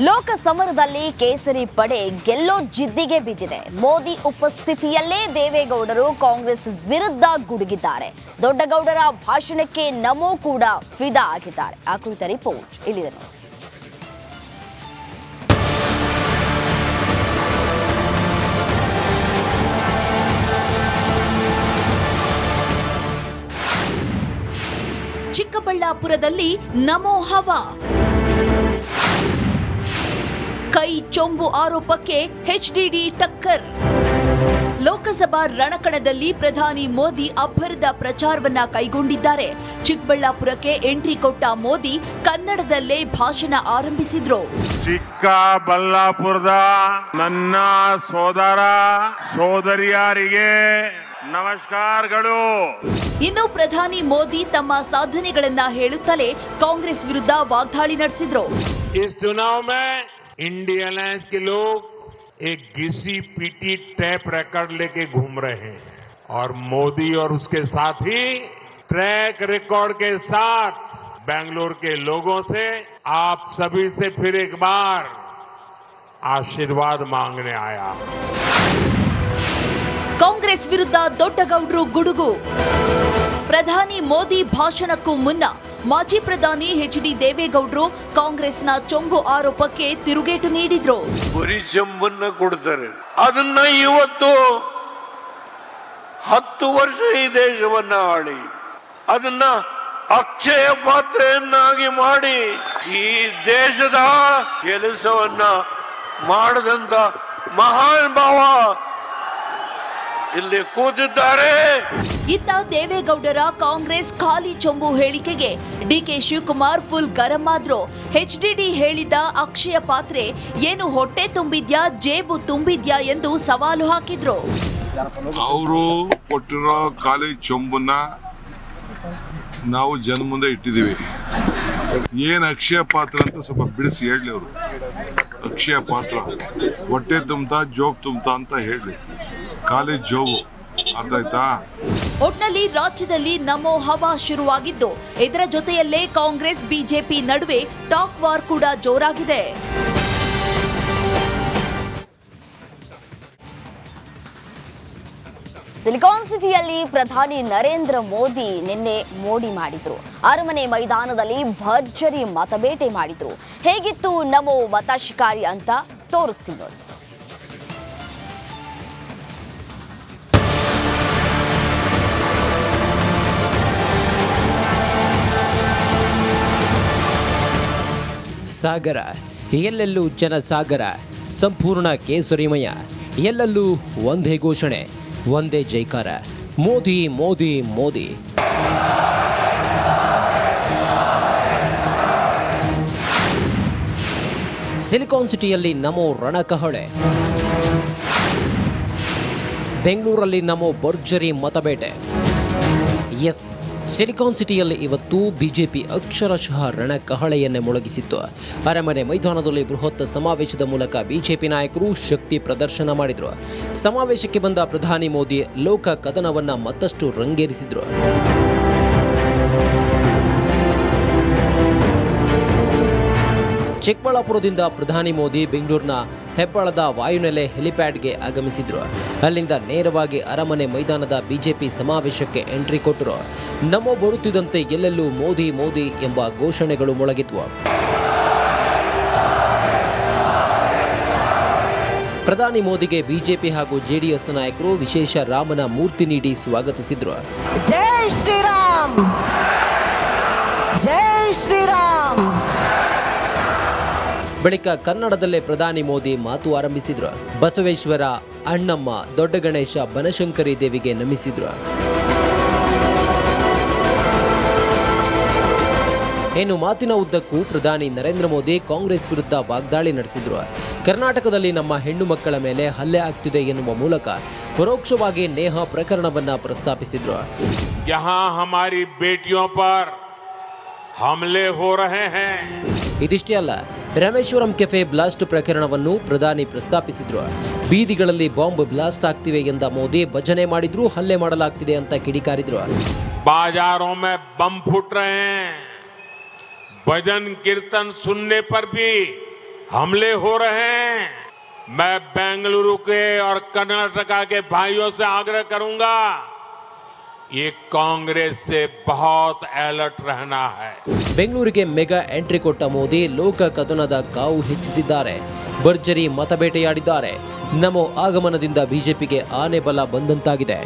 ಲೋಕ ಸಮರದಲ್ಲಿ ಕೇಸರಿ ಪಡೆ ಗೆಲ್ಲೋ ಜಿದ್ದಿಗೆ ಬಿದ್ದಿದೆ. ಮೋದಿ ಉಪಸ್ಥಿತಿಯಲ್ಲೇ ದೇವೇಗೌಡರು ಕಾಂಗ್ರೆಸ್ ವಿರುದ್ಧ ಗುಡುಗಿದ್ದಾರೆ. ದೊಡ್ಡಗೌಡರ ಭಾಷಣಕ್ಕೆ ನಮೋ ಕೂಡ ಫಿದಾ ಆಗಿದ್ದಾರೆ. ಆ ಕುರಿತ ರಿಪೋರ್ಟ್ ಇಲ್ಲಿದೆ. ಚಿಕ್ಕಬಳ್ಳಾಪುರದಲ್ಲಿ ನಮೋ ಹವಾ. ಕೈ ಚೊಂಬು ಆರೋಪಕ್ಕೆ ಎಚ್ಡಿಡಿ ಟಕ್ಕರ್. ಲೋಕಸಭಾ ರಣಕಣದಲ್ಲಿ ಪ್ರಧಾನಿ ಮೋದಿ ಅಬ್ಬರದ ಪ್ರಚಾರವನ್ನ ಕೈಗೊಂಡಿದ್ದಾರೆ. ಚಿಕ್ಕಬಳ್ಳಾಪುರಕ್ಕೆ ಎಂಟ್ರಿ ಕೊಟ್ಟ ಮೋದಿ ಕನ್ನಡದಲ್ಲೇ ಭಾಷಣ ಆರಂಭಿಸಿದ್ರು. ಚಿಕ್ಕಬಳ್ಳಾಪುರದ ನನ್ನ ಸೋದರ ಸೋದರಿಯರಿಗೆ ನಮಸ್ಕಾರಗಳು. ಇನ್ನು ಪ್ರಧಾನಿ ಮೋದಿ ತಮ್ಮ ಸಾಧನೆಗಳನ್ನ ಹೇಳುತ್ತಲೇ ಕಾಂಗ್ರೆಸ್ ವಿರುದ್ಧ ವಾಗ್ದಾಳಿ ನಡೆಸಿದ್ರು. इंडिया अलायंस के लोग एक घिसी पीटी टैप रिकॉर्ड लेके घूम रहे हैं और मोदी और उसके साथी ट्रैक रिकॉर्ड के साथ बेंगलुरु के लोगों से आप सभी से फिर एक बार आशीर्वाद मांगने आया. ಕಾಂಗ್ರೆಸ್ ವಿರುದ್ಧ ದೊಡ್ಡಗೌಡರು ಗುಡುಗು. ಪ್ರಧಾನಿ ಮೋದಿ ಭಾಷಣಕ್ಕೂ ಮುನ್ನ ಮಾಜಿ ಪ್ರಧಾನಿ ಎಚ್ಡಿ ದೇವೇಗೌಡರು ಕಾಂಗ್ರೆಸ್ನ ಚೊಂಬು ಆರೋಪಕ್ಕೆ ತಿರುಗೇಟು ನೀಡಿದ್ರು. ಬರೀ ಚೊಂಬನ್ನ ಕೊಡ್ತಾರೆ, ಅದನ್ನ ಇವತ್ತು 10 ವರ್ಷ ಈ ದೇಶವನ್ನ ಆಳಿ ಅದನ್ನ ಅಕ್ಷಯ ಪಾತ್ರೆಯನ್ನಾಗಿ ಮಾಡಿ ಈ ದೇಶದ ಕೆಲಸವನ್ನ ಮಾಡದಂತ ಮಹಾನ್ ಭಾವ ಇಲ್ಲಿ ಕೂತಿದ್ದಾರೆ. ಇತ್ತ ದೇವೇಗೌಡರ ಕಾಂಗ್ರೆಸ್ ಖಾಲಿ ಚೊಂಬು ಹೇಳಿಕೆಗೆ ಡಿಕೆ ಶಿವಕುಮಾರ್ ಫುಲ್ ಗರಂ ಆದ್ರು. ಎಚ್ಡಿಡಿ ಹೇಳಿದ ಅಕ್ಷಯ ಪಾತ್ರೆ ಏನು ಹೊಟ್ಟೆ ತುಂಬಿದ್ಯಾ ಜೇಬು ತುಂಬಿದ್ಯಾ ಎಂದು ಸವಾಲು ಹಾಕಿದ್ರು. ಅವರು ಕೊಟ್ಟಿರೋ ಖಾಲಿ ಚೊಂಬನ್ನ ನಾವು ಜನ ಮುಂದೆ ಇಟ್ಟಿದ್ದೀವಿ. ಏನ್ ಅಕ್ಷಯ ಪಾತ್ರ ಅಂತ ಸ್ವಲ್ಪ ಬಿಡಿಸಿ ಹೇಳಿ. ಅವರು ಅಕ್ಷಯ ಪಾತ್ರ ಹೊಟ್ಟೆ ತುಂಬತಾ ಜೋಬ್ ತುಂಬತಾ ಅಂತ ಹೇಳಿ, ಖಾಲಿ ಜೋಬು. ಅರ್ಥ ಆಯ್ತಾ? ಒಟ್ನಲ್ಲಿ ರಾಜ್ಯದಲ್ಲಿ ನಮೋ ಹವಾ ಶುರುವಾಗಿದ್ದು, ಇದರ ಜೊತೆಯಲ್ಲೇ ಕಾಂಗ್ರೆಸ್ ಬಿಜೆಪಿ ನಡುವೆ ಟಾಕ್ ವಾರ್ ಕೂಡ ಜೋರಾಗಿದೆ. ಸಿಲಿಕಾನ್ ಸಿಟಿಯಲ್ಲಿ ಪ್ರಧಾನಿ ನರೇಂದ್ರ ಮೋದಿ ನಿನ್ನೆ ಮೋಡಿ ಮಾಡಿದ್ರು. ಅರಮನೆ ಮೈದಾನದಲ್ಲಿ ಭರ್ಜರಿ ಮತಬೇಟೆ ಮಾಡಿದ್ರು. ಹೇಗಿತ್ತು ನಮೋ ಮತ ಶಿಕಾರಿ ಅಂತ ತೋರಿಸ್ತೀವಿ ನೋಡಿ. ಸಾಗರ, ಎಲ್ಲೆಲ್ಲೂ ಜನಸಾಗರ, ಸಂಪೂರ್ಣ ಕೇಸರಿಮಯ. ಎಲ್ಲೆಲ್ಲೂ ಒಂದೇ ಘೋಷಣೆ, ಒಂದೇ ಜೈಕಾರ, ಮೋದಿ ಮೋದಿ ಮೋದಿ. ಸಿಲಿಕಾನ್ ಸಿಟಿಯಲ್ಲಿ ನಮೋ ರಣಕಹಳೆ, ಬೆಂಗಳೂರಲ್ಲಿ ನಮೋ ಭರ್ಜರಿ ಮತಬೇಟೆ. ಎಸ್, ಸಿಲಿಕಾನ್ ಸಿಟಿಯಲ್ಲಿ ಇವತ್ತು ಬಿಜೆಪಿ ಅಕ್ಷರಶಃ ರಣಕಹಳೆಯನ್ನೇ ಮೊಳಗಿಸಿತ್ತು. ಅರಮನೆ ಮೈದಾನದಲ್ಲಿ ಬೃಹತ್ ಸಮಾವೇಶದ ಮೂಲಕ ಬಿಜೆಪಿ ನಾಯಕರು ಶಕ್ತಿ ಪ್ರದರ್ಶನ ಮಾಡಿದರು. ಸಮಾವೇಶಕ್ಕೆ ಬಂದ ಪ್ರಧಾನಿ ಮೋದಿ ಲೋಕ ಕದನವನ್ನ ಮತ್ತಷ್ಟು ರಂಗೇರಿಸಿದ್ರು. ಚಿಕ್ಕಬಳ್ಳಾಪುರದಿಂದ ಪ್ರಧಾನಿ ಮೋದಿ ಬೆಂಗಳೂರಿನ ಹೆಬ್ಬಾಳದ ವಾಯುನೆಲೆ ಹೆಲಿಪ್ಯಾಡ್ಗೆ ಆಗಮಿಸಿದ್ರು. ಅಲ್ಲಿಂದ ನೇರವಾಗಿ ಅರಮನೆ ಮೈದಾನದ ಬಿಜೆಪಿ ಸಮಾವೇಶಕ್ಕೆ ಎಂಟ್ರಿ ಕೊಟ್ಟರು. ನಮೋ ಬರುತ್ತಿದ್ದಂತೆ ಎಲ್ಲೆಲ್ಲೂ ಮೋದಿ ಮೋದಿ ಎಂಬ ಘೋಷಣೆಗಳು ಮೊಳಗಿದ್ವು. ಪ್ರಧಾನಿ ಮೋದಿಗೆ ಬಿಜೆಪಿ ಹಾಗೂ ಜೆಡಿಎಸ್ ನಾಯಕರು ವಿಶೇಷ ರಾಮನ ಮೂರ್ತಿ ನೀಡಿ ಸ್ವಾಗತಿಸಿದ್ರು. ಜೈ ಶ್ರೀರಾಮ್, ಜೈ ಶ್ರೀರಾಮ್. ಬಳಿಕ ಕನ್ನಡದಲ್ಲೇ ಪ್ರಧಾನಿ ಮೋದಿ ಮಾತು ಆರಂಭಿಸಿದ್ರು. ಬಸವೇಶ್ವರ, ಅಣ್ಣಮ್ಮ, ದೊಡ್ಡ ಗಣೇಶ, ಬನಶಂಕರಿ ದೇವಿಗೆ ನಮಿಸಿದ್ರು. ಇನ್ನು ಮಾತಿನ ಉದ್ದಕ್ಕೂ ಪ್ರಧಾನಿ ನರೇಂದ್ರ ಮೋದಿ ಕಾಂಗ್ರೆಸ್ ವಿರುದ್ಧ ವಾಗ್ದಾಳಿ ನಡೆಸಿದ್ರು. ಕರ್ನಾಟಕದಲ್ಲಿ ನಮ್ಮ ಹೆಣ್ಣು ಮಕ್ಕಳ ಮೇಲೆ ಹಲ್ಲೆ ಆಗ್ತಿದೆ ಎನ್ನುವ ಮೂಲಕ ಪರೋಕ್ಷವಾಗಿ ನೇಹ ಪ್ರಕರಣವನ್ನ ಪ್ರಸ್ತಾಪಿಸಿದ್ರು. हमले हो रहे हैं. ಇದಿಷ್ಟೇ ಅಲ್ಲ, ರಾಮೇಶ್ವರಂ ಕೆಫೆ ಬ್ಲಾಸ್ಟ್ ಪ್ರಕರಣವನ್ನು ಪ್ರಧಾನಿ ಪ್ರಸ್ತಾಪಿಸಿದ್ರು. ಬೀದಿಗಳಲ್ಲಿ ಬಾಂಬ್ ಬ್ಲಾಸ್ಟ್ ಆಗ್ತಿವೆ ಎಂದ ಮೋದಿ ಭಜನೆ ಮಾಡಿದ್ರು, ಹಲ್ಲೆ ಮಾಡಲಾಗ್ತಿದೆ ಅಂತ ಕಿಡಿಕಾರಿದ್ರು. बाजारों में बम फूट रहे हैं, भजन कीर्तन सुनने पर भी हमले हो रहे हैं, मैं बेंगलुरु के और कर्नाटका के भाइयों से आग्रह करूंगा, ये कांग्रेस से बहुत अलर्ट रहना है। ಬೆಂಗಳೂರಿಗೆ ಮೆಗಾ ಎಂಟ್ರಿ ಕೊಟ್ಟ ಮೋದಿ ಲೋಕ ಕದನದ ಕಾವು ಹೆಚ್ಚಿಸಿದ್ದಾರೆ. ಭರ್ಜರಿ ಮತಬೇಟೆಯಾಡಿದ್ದಾರೆ. ನಮೋ ಆಗಮನದಿಂದ ಬಿಜೆಪಿಗೆ ಆನೆ ಬಲ ಬಂದಂತಾಗಿದೆ.